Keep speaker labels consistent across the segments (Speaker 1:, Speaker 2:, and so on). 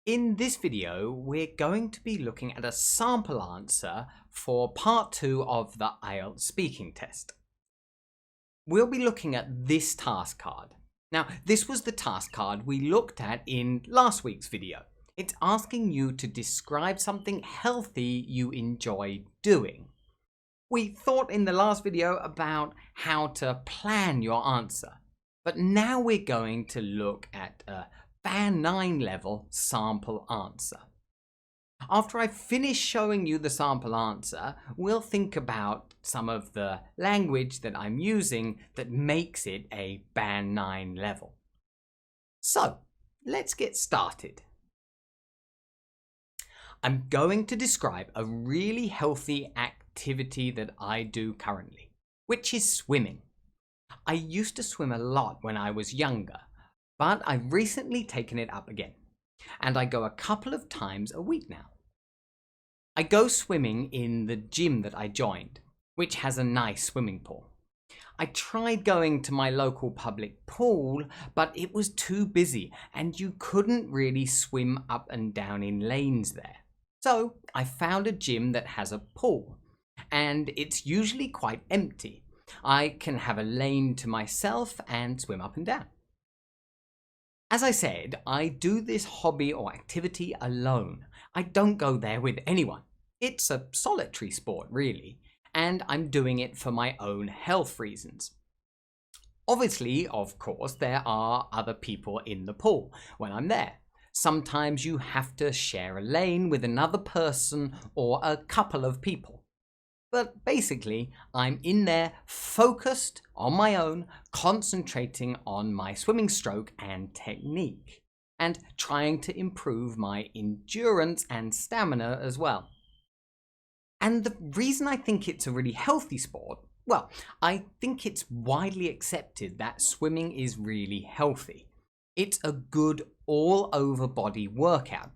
Speaker 1: In this video, we're going to be looking at a sample answer for part 2 of the IELTS speaking test. We'll be looking at this task card. Now, this was the task card we looked at in last week's video. It's asking you to describe something healthy you enjoy doing. We thought in the last video about how to plan your answer, but now we're going to look at a Band 9 level sample answer. After I finish showing you the sample answer, we'll think about some of the language that I'm using that makes it a Band 9 level. So, let's get started. I'm going to describe a really healthy activity that I do currently, which is swimming. I used to swim a lot when I was younger, but I've recently taken it up again, and I go a couple of times a week now. I go swimming in the gym that I joined, which has a nice swimming pool. I tried going to my local public pool, but it was too busy and you couldn't really swim up and down in lanes there. So I found a gym that has a pool, and it's usually quite empty. I can have a lane to myself and swim up and down. As I said, I do this hobby or activity alone. I don't go there with anyone. It's a solitary sport, really, and I'm doing it for my own health reasons. Obviously, of course, there are other people in the pool when I'm there. Sometimes you have to share a lane with another person or a couple of people. But basically, I'm in there focused on my own, concentrating on my swimming stroke and technique, and trying to improve my endurance and stamina as well. And the reason I think it's a really healthy sport, well, I think it's widely accepted that swimming is really healthy. It's a good all-over body workout.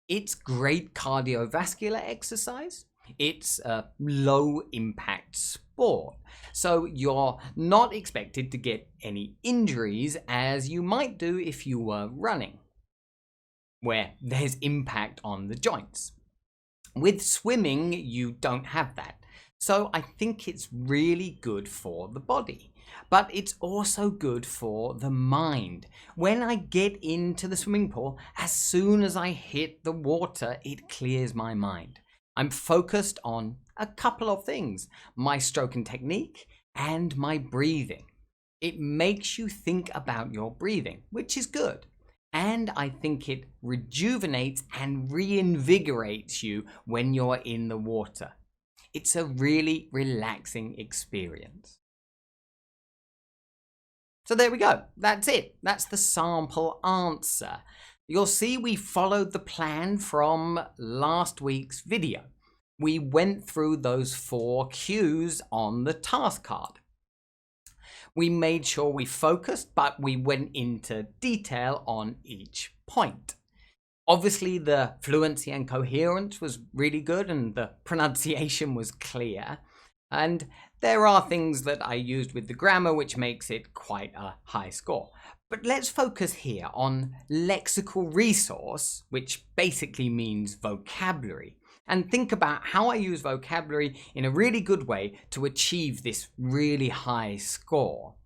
Speaker 1: It's great cardiovascular exercise. It's a low impact sport, so you're not expected to get any injuries as you might do if you were running, where there's impact on the joints. With swimming, you don't have that, so I think it's really good for the body. But it's also good for the mind. When I get into the swimming pool, as soon as I hit the water, it clears my mind. I'm focused on a couple of things, my stroke and technique and my breathing. It makes you think about your breathing, which is good. And I think it rejuvenates and reinvigorates you when you're in the water. It's a really relaxing experience. So there we go. That's it. That's the sample answer. You'll see we followed the plan from last week's video. We went through those 4 cues on the task card. We made sure we focused, but we went into detail on each point. Obviously, the fluency and coherence was really good and the pronunciation was clear. And there are things that I used with the grammar which makes it quite a high score. But let's focus here on lexical resource, which basically means vocabulary, and think about how I use vocabulary in a really good way to achieve this really high score.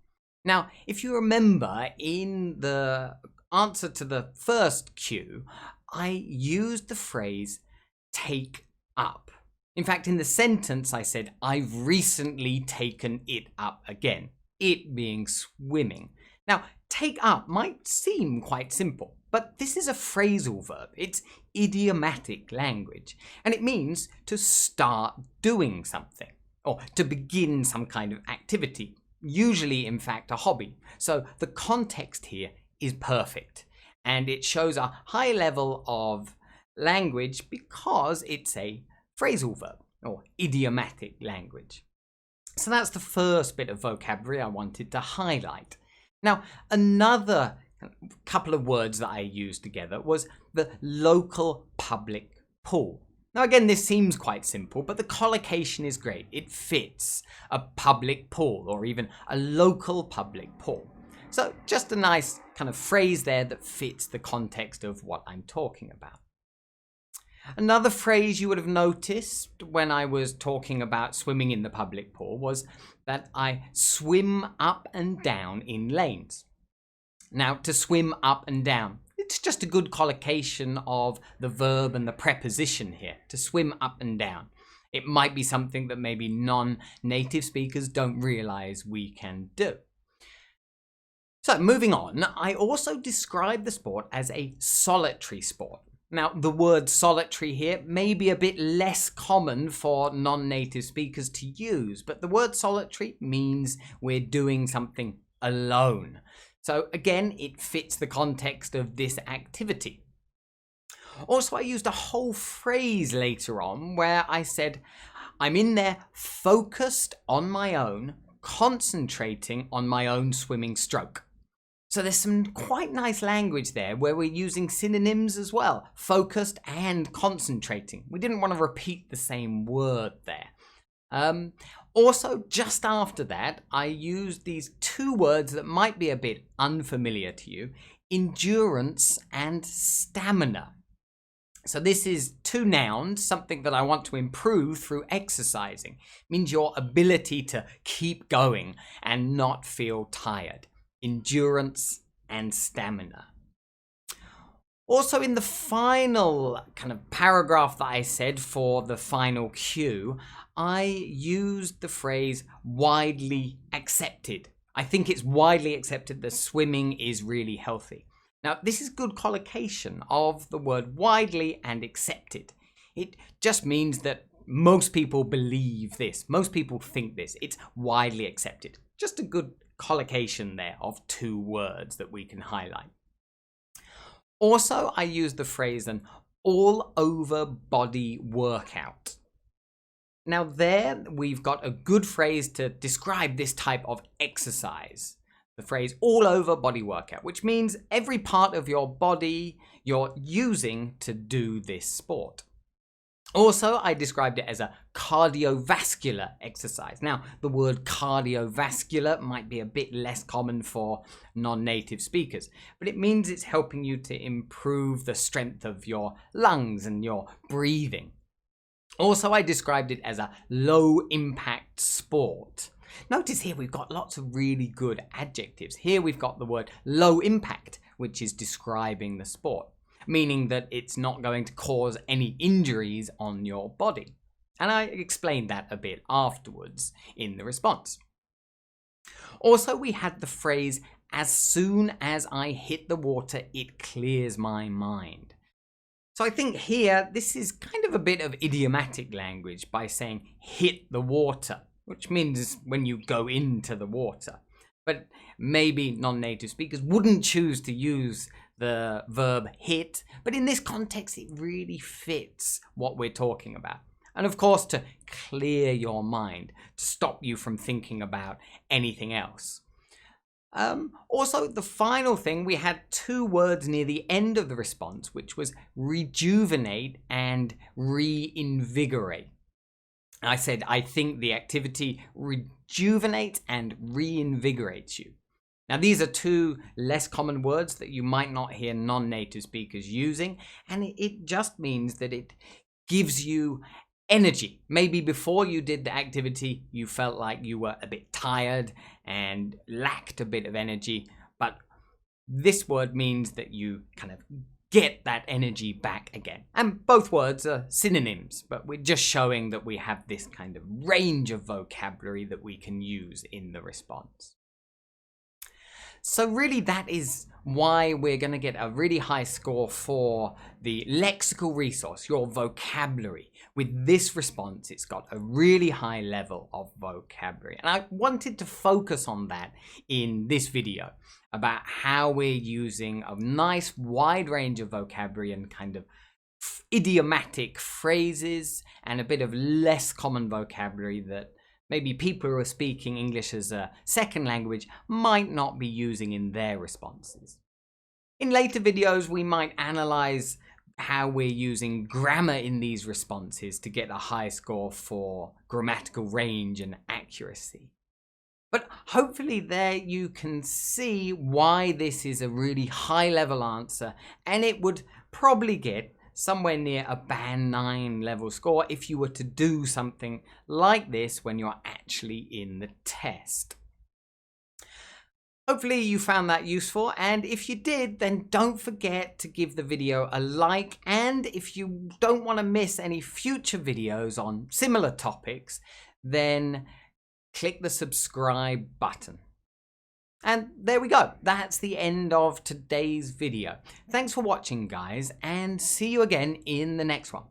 Speaker 1: Now, if you remember in the answer to the first cue, I used the phrase take up. In fact, in the sentence I said, I've recently taken it up again, it being swimming. Now, take up might seem quite simple, but this is a phrasal verb. It's idiomatic language, and it means to start doing something or to begin some kind of activity, usually, in fact, a hobby. So the context here is perfect, and it shows a high level of language because it's a phrasal verb or idiomatic language. So that's the first bit of vocabulary I wanted to highlight. Now, another couple of words that I used together was the local public pool. Now again, this seems quite simple, but the collocation is great. It fits a public pool or even a local public pool. So just a nice kind of phrase there that fits the context of what I'm talking about. Another phrase you would have noticed when I was talking about swimming in the public pool was that I swim up and down in lanes. Now, to swim up and down, it's just a good collocation of the verb and the preposition here, to swim up and down. It might be something that maybe non-native speakers don't realize we can do. So moving on, I also describe the sport as a solitary sport. Now, the word solitary here may be a bit less common for non-native speakers to use, but the word solitary means we're doing something alone. So again, it fits the context of this activity. Also, I used a whole phrase later on where I said, I'm in there focused on my own, concentrating on my own swimming stroke. So there's some quite nice language there where we're using synonyms as well, focused and concentrating. We didn't want to repeat the same word there. Also, just after that, I used these two words that might be a bit unfamiliar to you, endurance and stamina. So this is two nouns, something that I want to improve through exercising. It means your ability to keep going and not feel tired. Endurance and stamina. Also, in the final kind of paragraph that I said for the final cue, I used the phrase widely accepted. I think it's widely accepted that swimming is really healthy. Now, this is good collocation of the word widely and accepted. It just means that most people believe this. Most people think this. It's widely accepted. Just a good collocation there of two words that we can highlight. Also, I use the phrase an all-over body workout. Now there, we've got a good phrase to describe this type of exercise. The phrase all-over body workout, which means every part of your body you're using to do this sport. Also, I described it as a cardiovascular exercise. Now, the word cardiovascular might be a bit less common for non-native speakers, but it means it's helping you to improve the strength of your lungs and your breathing. Also, I described it as a low-impact sport. Notice here we've got lots of really good adjectives. Here we've got the word low impact, which is describing the sport, meaning that it's not going to cause any injuries on your body. And I explained that a bit afterwards in the response. Also, we had the phrase, as soon as I hit the water, it clears my mind. So I think here, this is kind of a bit of idiomatic language by saying hit the water, which means when you go into the water. But maybe non-native speakers wouldn't choose to use the verb hit, but in this context it really fits what we're talking about. And of course, to clear your mind, to stop you from thinking about anything else. Also, the final thing, we had two words near the end of the response, which was rejuvenate and reinvigorate. I said, I think the activity rejuvenates and reinvigorates you. Now, these are two less common words that you might not hear non-native speakers using, and it just means that it gives you energy. Maybe before you did the activity, you felt like you were a bit tired and lacked a bit of energy, but this word means that you kind of get that energy back again. And both words are synonyms, but we're just showing that we have this kind of range of vocabulary that we can use in the response. So really that is why we're going to get a really high score for the lexical resource, your vocabulary. With this response, it's got a really high level of vocabulary. And I wanted to focus on that in this video, about how we're using a nice wide range of vocabulary and kind of idiomatic phrases and a bit of less common vocabulary that maybe people who are speaking English as a second language might not be using in their responses. In later videos, we might analyze how we're using grammar in these responses to get a high score for grammatical range and accuracy. But hopefully there you can see why this is a really high level answer, and it would probably get somewhere near a band 9 level score if you were to do something like this when you're actually in the test. Hopefully you found that useful, and if you did, then don't forget to give the video a like, and if you don't want to miss any future videos on similar topics, then click the subscribe button. And there we go. That's the end of today's video. Thanks for watching, guys, and see you again in the next one.